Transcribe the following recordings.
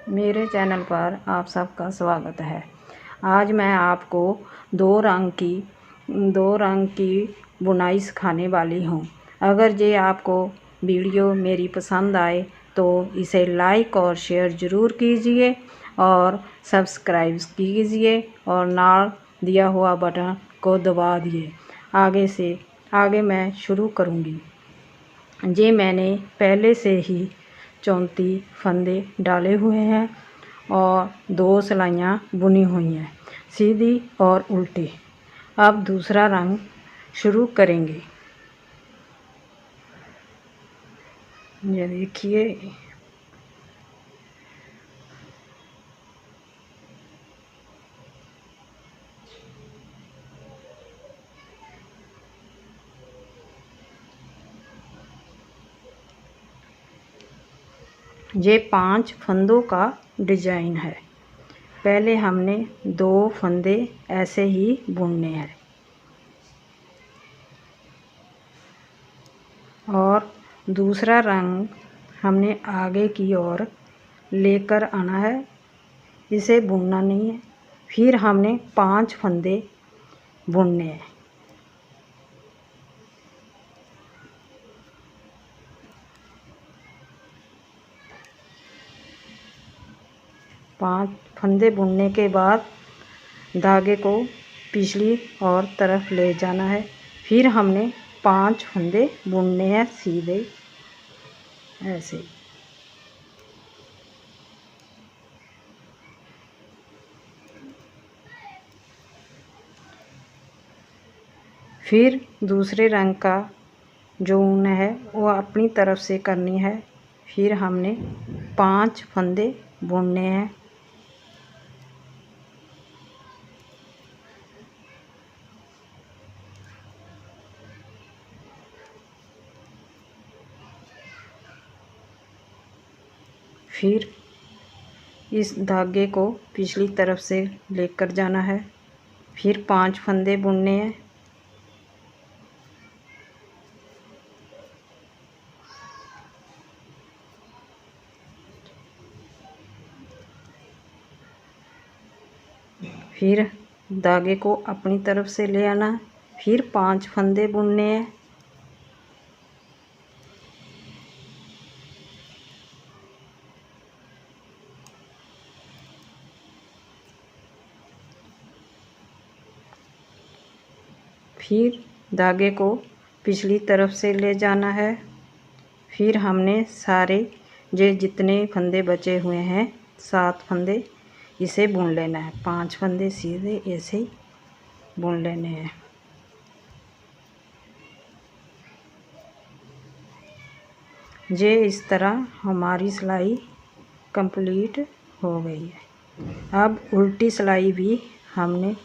मेरे चैनल पर आप सबका स्वागत है। आज मैं आपको दो रंग की बुनाई सिखाने वाली हूँ। अगर ये आपको वीडियो मेरी पसंद आए तो इसे लाइक और शेयर ज़रूर कीजिए और सब्सक्राइब कीजिए और नाल दिया हुआ बटन को दबा दिए। आगे मैं शुरू करूँगी। ये मैंने पहले से ही 34 फंदे डाले हुए हैं और 2 सिलाइयाँ बुनी हुई हैं, सीधी और उल्टी। अब दूसरा रंग शुरू करेंगे। ये देखिए, ये 5 फंदों का डिजाइन है। पहले हमने 2 फंदे ऐसे ही बुनने हैं और दूसरा रंग हमने आगे की ओर लेकर आना है। इसे बुनना नहीं है। फिर हमने 5 फंदे बुनने हैं। पांच फंदे बुनने के बाद धागे को पिछली और तरफ ले जाना है। फिर हमने 5 फंदे बुनने हैं सीधे ऐसे। फिर दूसरे रंग का जो ऊन है वो अपनी तरफ से करनी है। फिर हमने 5 फंदे बुनने हैं। फिर इस धागे को पिछली तरफ से लेकर जाना है। फिर 5 फंदे बुनने हैं। फिर धागे को अपनी तरफ से ले आना। फिर 5 फंदे बुनने हैं। फिर धागे को पिछली तरफ से ले जाना है। फिर हमने सारे जितने फंदे बचे हुए हैं 7 फंदे इसे बुन लेना है। 5 फंदे सीधे ऐसे ही बुन लेने हैं। ये इस तरह हमारी सिलाई कंप्लीट हो गई है। अब उल्टी सिलाई भी हमने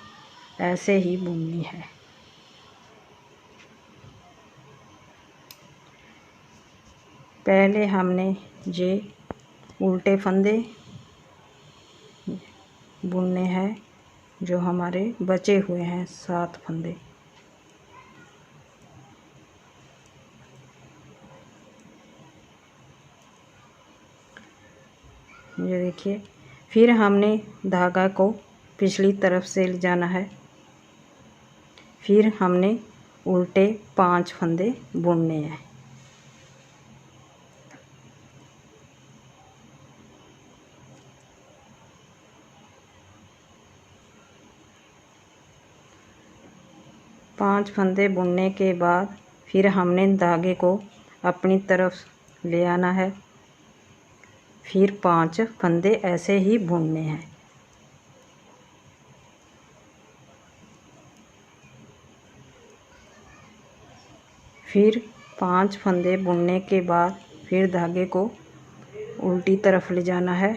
ऐसे ही बुननी है। पहले हमने ये उल्टे फंदे बुनने हैं जो हमारे बचे हुए हैं 7 फंदे। ये देखिए, फिर हमने धागा को पिछली तरफ से ले जाना है। फिर हमने उल्टे 5 फंदे बुनने हैं। पांच फंदे बुनने के बाद फिर हमने धागे को अपनी तरफ ले आना है। फिर 5 फंदे ऐसे ही बुनने हैं। फिर 5 फंदे बुनने के बाद फिर धागे को उल्टी तरफ ले जाना है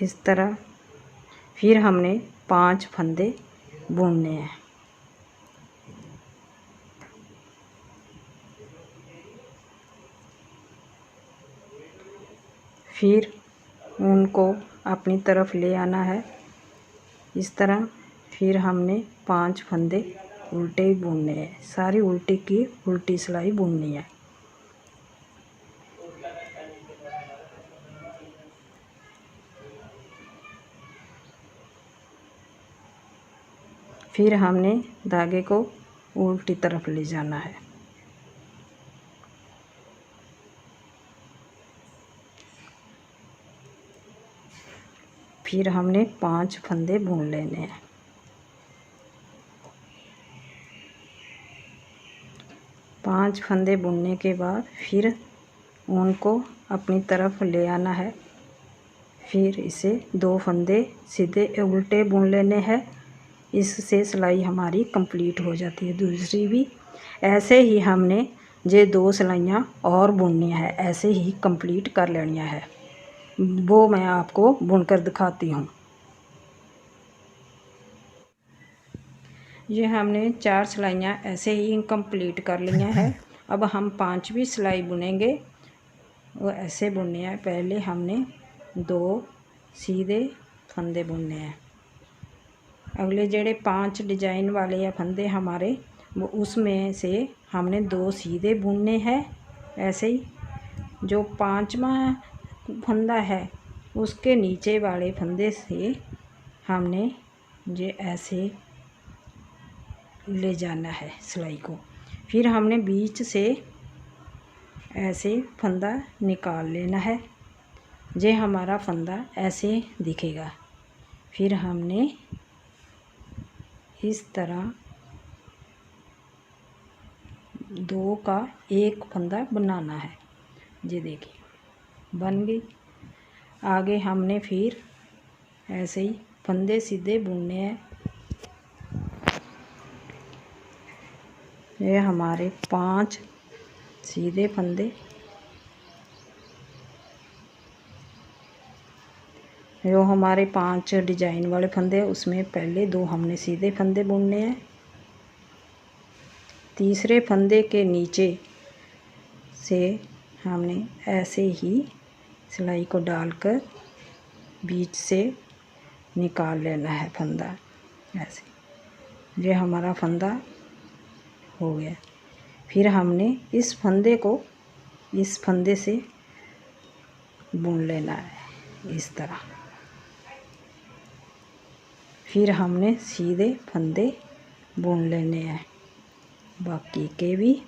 इस तरह। फिर हमने 5 फंदे बुनने हैं। फिर ऊन को अपनी तरफ ले आना है इस तरह। फिर हमने 5 फंदे उल्टे बुनने हैं। सारी उल्टी की उल्टी सिलाई बुननी है। फिर हमने धागे को उल्टी तरफ ले जाना है। फिर हमने 5 फंदे बुन लेने हैं। पांच फंदे बुनने के बाद फिर ऊन को अपनी तरफ ले आना है। फिर इसे 2 फंदे सीधे उल्टे बुन लेने हैं। इससे सिलाई हमारी कंप्लीट हो जाती है। दूसरी भी ऐसे ही हमने ये 2 सिलाइयाँ और बुननी है, ऐसे ही कंप्लीट कर लेनी है। वो मैं आपको बुनकर दिखाती हूँ। ये हमने 4 सिलाइयाँ ऐसे ही कंप्लीट कर लिया है। अब हम 5वीं सिलाई बुनेंगे, वो ऐसे बुनने हैं। पहले हमने 2 सीधे फंदे बुनने हैं। अगले जेड़े 5 डिजाइन वाले या फंदे हमारे, वो उसमें से हमने 2 सीधे बुनने हैं। ऐसे ही जो 5वां फंदा है उसके नीचे वाले फंदे से हमने ये ऐसे ले जाना है सिलाई को। फिर हमने बीच से ऐसे फंदा निकाल लेना है। ये हमारा फंदा ऐसे दिखेगा। फिर हमने इस तरह 2 का एक फंदा बनाना है। ये देखिए बन गई। आगे हमने फिर ऐसे ही फंदे सीधे बुनने हैं। ये हमारे 5 सीधे फंदे, जो हमारे 5 डिजाइन वाले फंदे उसमें पहले 2 हमने सीधे फंदे बुनने हैं। तीसरे फंदे के नीचे से हमने ऐसे ही सिलाई को डालकर बीच से निकाल लेना है फंदा। ऐसे ये हमारा फंदा हो गया। फिर हमने इस फंदे को इस फंदे से बुन लेना है इस तरह। फिर हमने सीधे फंदे बुन लेने हैं बाकी के भी।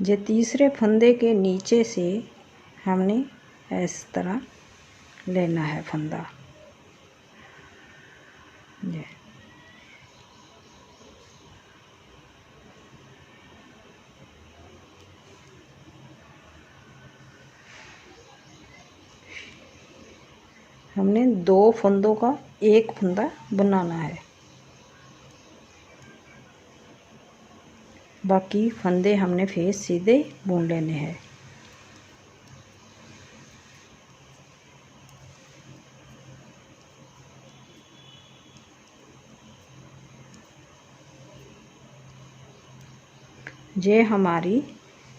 ये तीसरे फंदे के नीचे से हमने इस तरह लेना है फंदा। ये हमने 2 फंदों का एक फंदा बनाना है। बाकी फंदे हमने फिर सीधे बुन लेने हैं। ये हमारी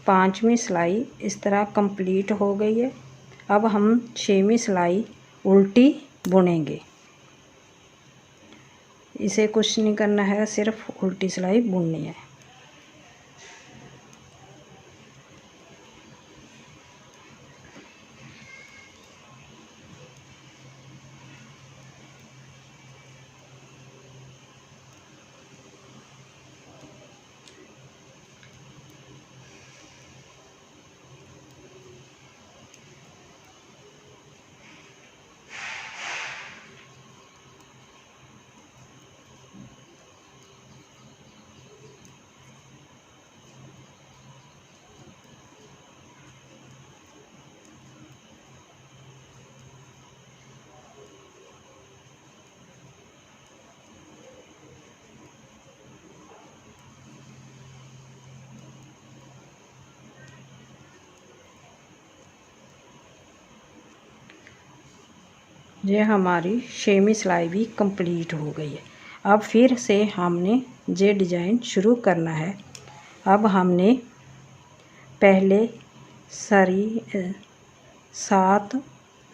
5वीं सिलाई इस तरह कंप्लीट हो गई है। अब हम 6वीं सिलाई उल्टी बुनेंगे। इसे कुछ नहीं करना है, सिर्फ उल्टी सिलाई बुननी है। ये हमारी 6वीं सिलाई भी कंप्लीट हो गई है। अब फिर से हमने ये डिज़ाइन शुरू करना है। अब हमने पहले 7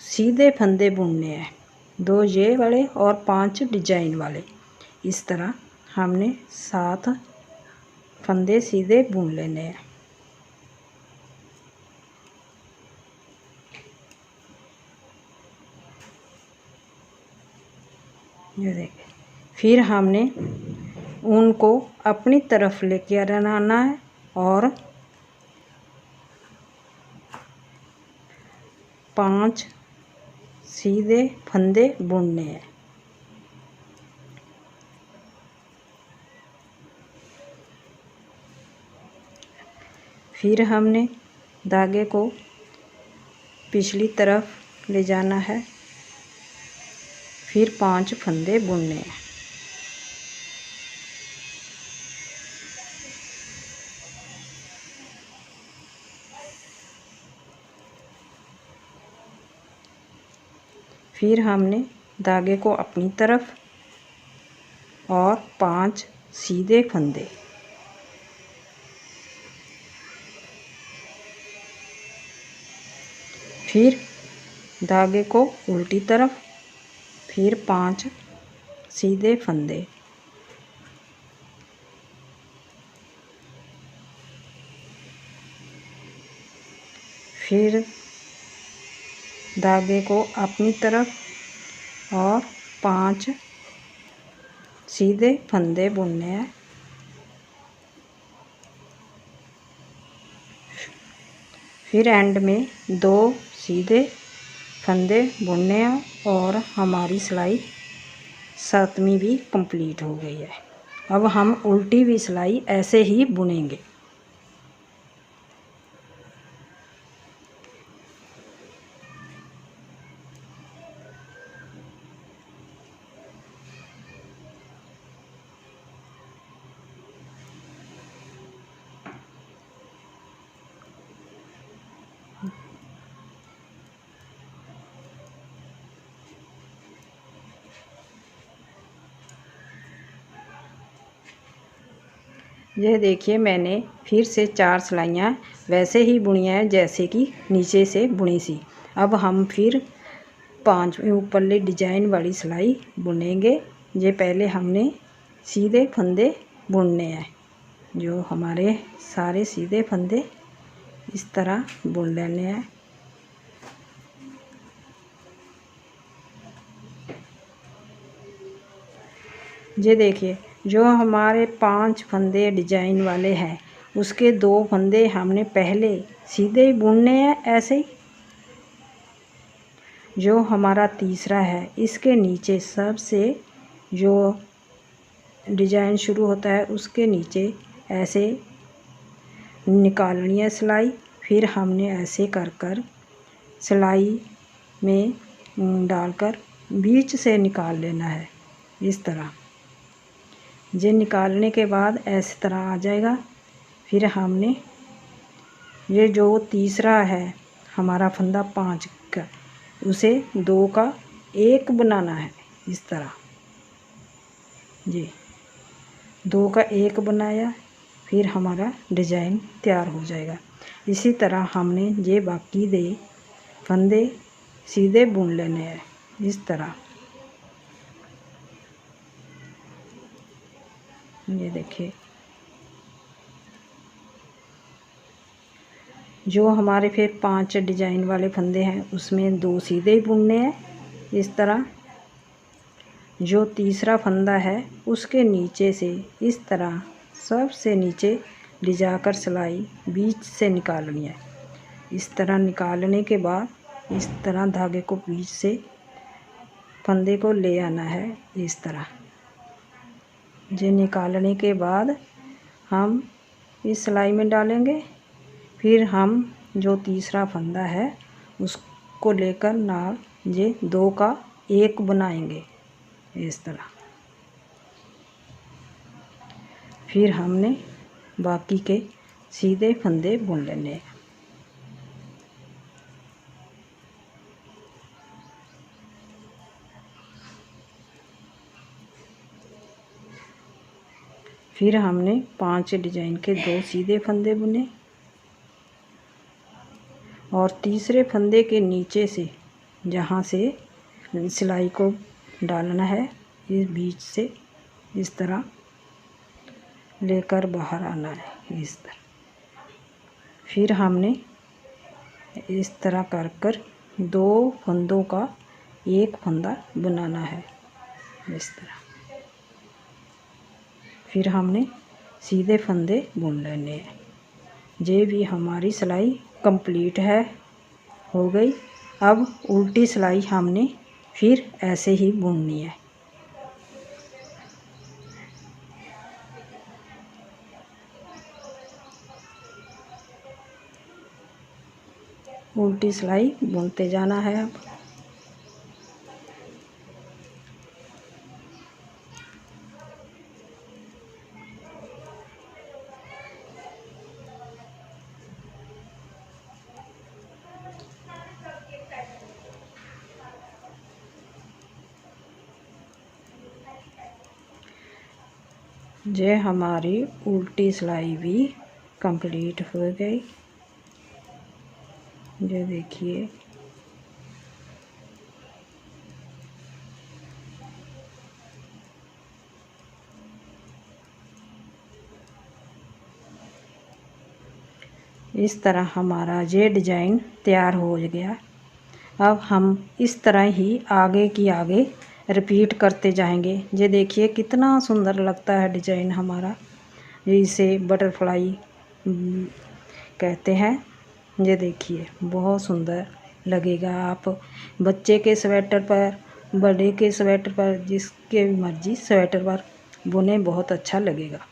सीधे फंदे बुनने हैं, 2 ये वाले और 5 डिजाइन वाले। इस तरह हमने 7 फंदे सीधे बुन लेने हैं। ये देखिए, फिर हमने ऊन को अपनी तरफ लेके आना है और 5 सीधे फंदे बुनने हैं। फिर हमने धागे को पिछली तरफ ले जाना है, फिर 5 फंदे बुनने हैं। फिर हमने धागे को अपनी तरफ और 5 सीधे फंदे, फिर धागे को उल्टी तरफ, फिर 5 सीधे फंदे, फिर धागे को अपनी तरफ और 5 सीधे फंदे बुनने हैं। फिर एंड में 2 सीधे फंदे बुनने हैं और हमारी सिलाई 7वीं भी कंप्लीट हो गई है। अब हम उल्टी भी सिलाई ऐसे ही बुनेंगे। यह देखिए, मैंने फिर से 4 सिलाइयाँ वैसे ही बुनी हैं जैसे कि नीचे से बुनी सी। अब हम फिर 5 ऊपरले डिजाइन वाली सिलाई बुनेंगे। ये पहले हमने सीधे फंदे बुनने हैं, जो हमारे सारे सीधे फंदे इस तरह बुन लेने हैं। ये देखिए, जो हमारे 5 फंदे डिजाइन वाले हैं उसके 2 फंदे हमने पहले सीधे ही बुनने हैं ऐसे ही। जो हमारा तीसरा है इसके नीचे सबसे जो डिजाइन शुरू होता है उसके नीचे ऐसे निकालनी है सिलाई। फिर हमने ऐसे कर कर सिलाई में डालकर बीच से निकाल लेना है इस तरह। ये निकालने के बाद ऐसी तरह आ जाएगा। फिर हमने ये जो तीसरा है हमारा फंदा 5 का, उसे 2 का 1 बनाना है इस तरह। जी, 2 का 1 बनाया, फिर हमारा डिजाइन तैयार हो जाएगा। इसी तरह हमने ये बाकी दे फंदे सीधे बुन लेने हैं इस तरह। ये देखिए, जो हमारे फिर 5 डिजाइन वाले फंदे हैं उसमें 2 सीधे ही बुनने हैं इस तरह। जो तीसरा फंदा है उसके नीचे से इस तरह सबसे नीचे ले जाकर सिलाई बीच से निकालनी है। इस तरह निकालने के बाद इस तरह धागे को बीच से फंदे को ले आना है इस तरह। ये निकालने के बाद हम इस सिलाई में डालेंगे। फिर हम जो तीसरा फंदा है उसको लेकर नाल ये 2 का 1 बनाएंगे इस तरह। फिर हमने बाकी के सीधे फंदे बुन लेने हैं। फिर हमने 5 डिजाइन के 2 सीधे फंदे बुने। और तीसरे फंदे के नीचे से जहाँ से सिलाई को डालना है इस बीच से इस तरह लेकर बाहर आना है इस तरह। फिर हमने इस तरह कर 2 फंदों का एक फंदा बनाना है इस तरह। फिर हमने सीधे फंदे बुन लेने हैं। ये भी हमारी सिलाई कंप्लीट है, हो गई। अब उल्टी सिलाई हमने फिर ऐसे ही बुननी है। उल्टी सिलाई बुनते जाना है। अब ये हमारी उल्टी सिलाई भी कंप्लीट हो गई। ये देखिए इस तरह हमारा ये डिज़ाइन तैयार हो गया। अब हम इस तरह ही आगे रिपीट करते जाएंगे। ये देखिए कितना सुंदर लगता है डिज़ाइन हमारा। इसे बटरफ्लाई कहते हैं। ये देखिए बहुत सुंदर लगेगा। आप बच्चे के स्वेटर पर, बड़े के स्वेटर पर, जिसके मर्जी स्वेटर पर बुने बहुत अच्छा लगेगा।